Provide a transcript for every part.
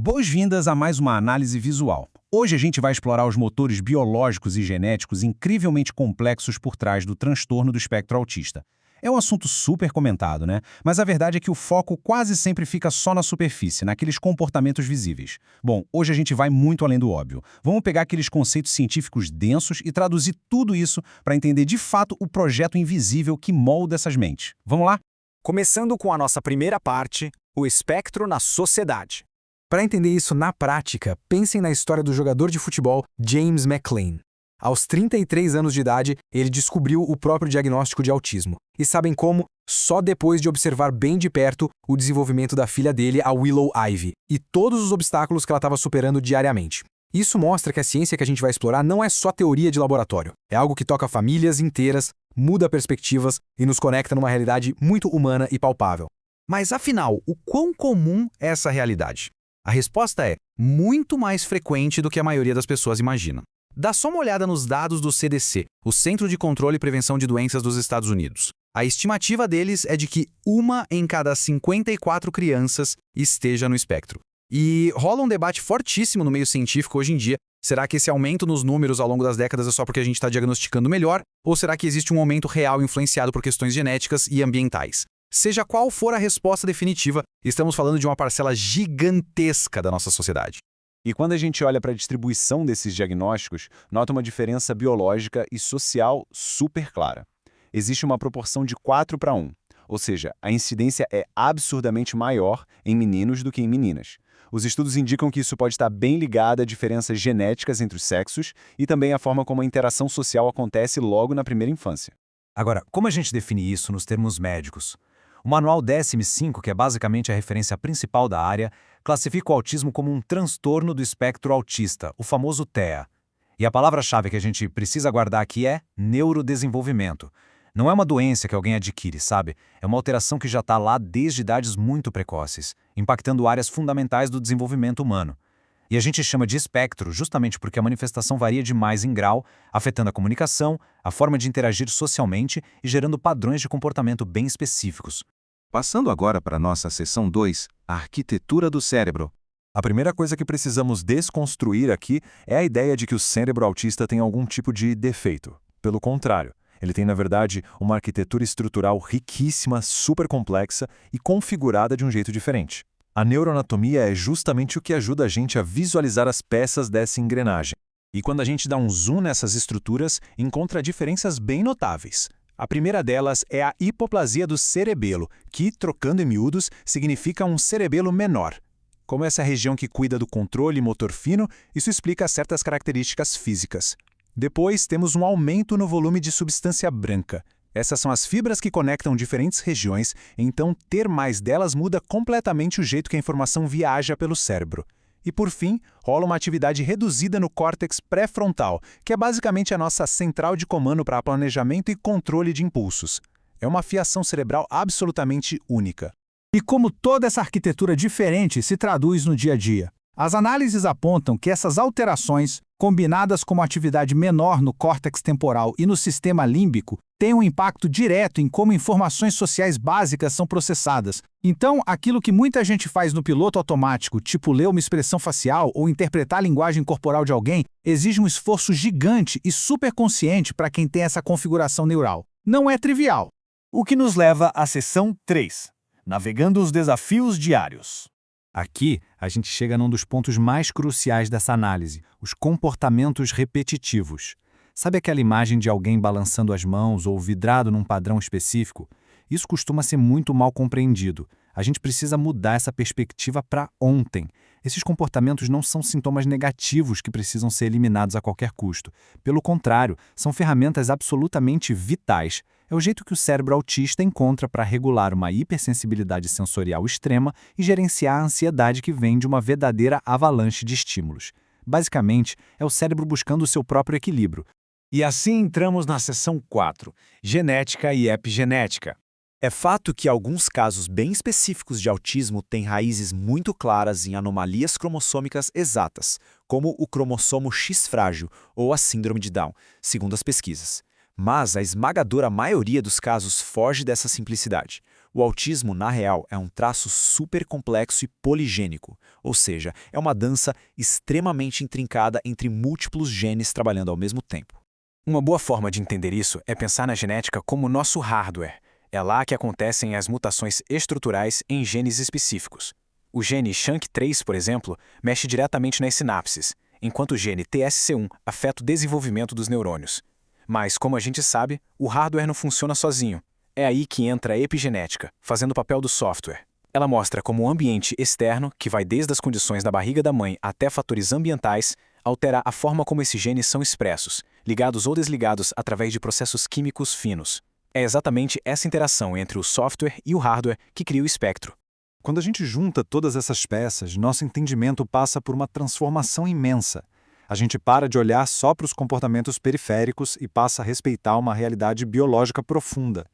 Boas-vindas a mais uma análise visual. Hoje a gente vai explorar os motores biológicos e genéticos incrivelmente complexos por trás do transtorno do espectro autista. É um assunto super comentado, né? Mas a verdade é que o foco quase sempre fica só na superfície, naqueles comportamentos visíveis. Bom, hoje a gente vai muito além do óbvio. Vamos pegar aqueles conceitos científicos densos e traduzir tudo isso para entender de fato o projeto invisível que molda essas mentes. Vamos lá? Começando com a nossa primeira parte, o espectro na sociedade. Para entender isso na prática, pensem na história do jogador de futebol James McClain. Aos 33 anos de idade, ele descobriu o próprio diagnóstico de autismo. E sabem como? Só depois de observar bem de perto o desenvolvimento da filha dele, a Willow Ivy, e todos os obstáculos que ela estava superando diariamente. Isso mostra que a ciência que a gente vai explorar não é só teoria de laboratório. É algo que toca famílias inteiras, muda perspectivas e nos conecta numa realidade muito humana e palpável. Mas afinal, o quão comum é essa realidade? A resposta é muito mais frequente do que a maioria das pessoas imagina. Dá só uma olhada nos dados do CDC, o Centro de Controle e Prevenção de Doenças dos Estados Unidos. A estimativa deles é de que 1 em cada 54 crianças esteja no espectro. E rola um debate fortíssimo no meio científico hoje em dia. Será que esse aumento nos números ao longo das décadas é só porque a gente está diagnosticando melhor? Ou será que existe um aumento real influenciado por questões genéticas e ambientais? Seja qual for a resposta definitiva, estamos falando de uma parcela gigantesca da nossa sociedade. E quando a gente olha para a distribuição desses diagnósticos, nota uma diferença biológica e social super clara. Existe uma proporção de 4:1, ou seja, a incidência é absurdamente maior em meninos do que em meninas. Os estudos indicam que isso pode estar bem ligado a diferenças genéticas entre os sexos e também a forma como a interação social acontece logo na primeira infância. Agora, como a gente define isso nos termos médicos? O manual DSM-5, que é basicamente a referência principal da área, classifica o autismo como um transtorno do espectro autista, o famoso TEA. E a palavra-chave que a gente precisa guardar aqui é neurodesenvolvimento. Não é uma doença que alguém adquire, sabe? É uma alteração que já está lá desde idades muito precoces, impactando áreas fundamentais do desenvolvimento humano. E a gente chama de espectro justamente porque a manifestação varia demais em grau, afetando a comunicação, a forma de interagir socialmente e gerando padrões de comportamento bem específicos. Passando agora para a nossa seção 2, a arquitetura do cérebro. A primeira coisa que precisamos desconstruir aqui é a ideia de que o cérebro autista tem algum tipo de defeito. Pelo contrário, ele tem, na verdade, uma arquitetura estrutural riquíssima, super complexa e configurada de um jeito diferente. A neuroanatomia é justamente o que ajuda a gente a visualizar as peças dessa engrenagem. E quando a gente dá um zoom nessas estruturas, encontra diferenças bem notáveis. A primeira delas é a hipoplasia do cerebelo, que, trocando em miúdos, significa um cerebelo menor. Como essa região que cuida do controle motor fino, isso explica certas características físicas. Depois, temos um aumento no volume de substância branca. Essas são as fibras que conectam diferentes regiões, então ter mais delas muda completamente o jeito que a informação viaja pelo cérebro. E por fim, rola uma atividade reduzida no córtex pré-frontal, que é basicamente a nossa central de comando para planejamento e controle de impulsos. É uma fiação cerebral absolutamente única. E como toda essa arquitetura diferente se traduz no dia a dia? As análises apontam que essas alterações, combinadas com uma atividade menor no córtex temporal e no sistema límbico, têm um impacto direto em como informações sociais básicas são processadas. Então, aquilo que muita gente faz no piloto automático, tipo ler uma expressão facial ou interpretar a linguagem corporal de alguém, exige um esforço gigante e superconsciente para quem tem essa configuração neural. Não é trivial. O que nos leva à seção 3, navegando os desafios diários. Aqui, a gente chega num dos pontos mais cruciais dessa análise, os comportamentos repetitivos. Sabe aquela imagem de alguém balançando as mãos ou vidrado num padrão específico? Isso costuma ser muito mal compreendido. A gente precisa mudar essa perspectiva para ontem. Esses comportamentos não são sintomas negativos que precisam ser eliminados a qualquer custo. Pelo contrário, são ferramentas absolutamente vitais. É o jeito que o cérebro autista encontra para regular uma hipersensibilidade sensorial extrema e gerenciar a ansiedade que vem de uma verdadeira avalanche de estímulos. Basicamente, é o cérebro buscando o seu próprio equilíbrio. E assim entramos na seção 4, genética e epigenética. É fato que alguns casos bem específicos de autismo têm raízes muito claras em anomalias cromossômicas exatas, como o cromossomo X frágil ou a síndrome de Down, segundo as pesquisas. Mas a esmagadora maioria dos casos foge dessa simplicidade. O autismo, na real, é um traço super complexo e poligênico, ou seja, é uma dança extremamente intrincada entre múltiplos genes trabalhando ao mesmo tempo. Uma boa forma de entender isso é pensar na genética como nosso hardware. É lá que acontecem as mutações estruturais em genes específicos. O gene SHANK3, por exemplo, mexe diretamente nas sinapses, enquanto o gene TSC1 afeta o desenvolvimento dos neurônios. Mas, como a gente sabe, o hardware não funciona sozinho. É aí que entra a epigenética, fazendo o papel do software. Ela mostra como o ambiente externo, que vai desde as condições da barriga da mãe até fatores ambientais, altera a forma como esses genes são expressos, ligados ou desligados através de processos químicos finos. É exatamente essa interação entre o software e o hardware que cria o espectro. Quando a gente junta todas essas peças, nosso entendimento passa por uma transformação imensa. A gente para de olhar só para os comportamentos periféricos e passa a respeitar uma realidade biológica profunda.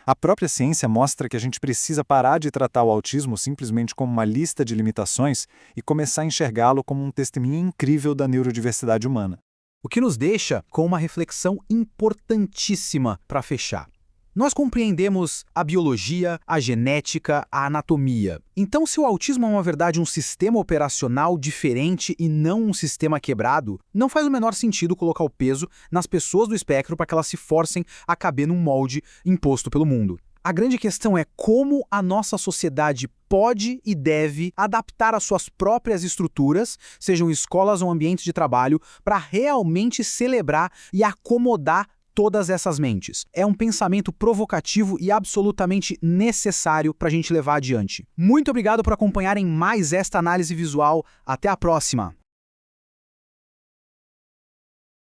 A própria ciência mostra que a gente precisa parar de tratar o autismo simplesmente como uma lista de limitações e começar a enxergá-lo como um testemunho incrível da neurodiversidade humana. O que nos deixa com uma reflexão importantíssima para fechar. Nós compreendemos a biologia, a genética, a anatomia. Então, se o autismo é uma verdade um sistema operacional diferente e não um sistema quebrado, não faz o menor sentido colocar o peso nas pessoas do espectro para que elas se forcem a caber num molde imposto pelo mundo. A grande questão é como a nossa sociedade pode e deve adaptar as suas próprias estruturas, sejam escolas ou ambientes de trabalho, para realmente celebrar e acomodar todas essas mentes. É um pensamento provocativo e absolutamente necessário para a gente levar adiante. Muito obrigado por acompanharem mais esta análise visual. Até a próxima!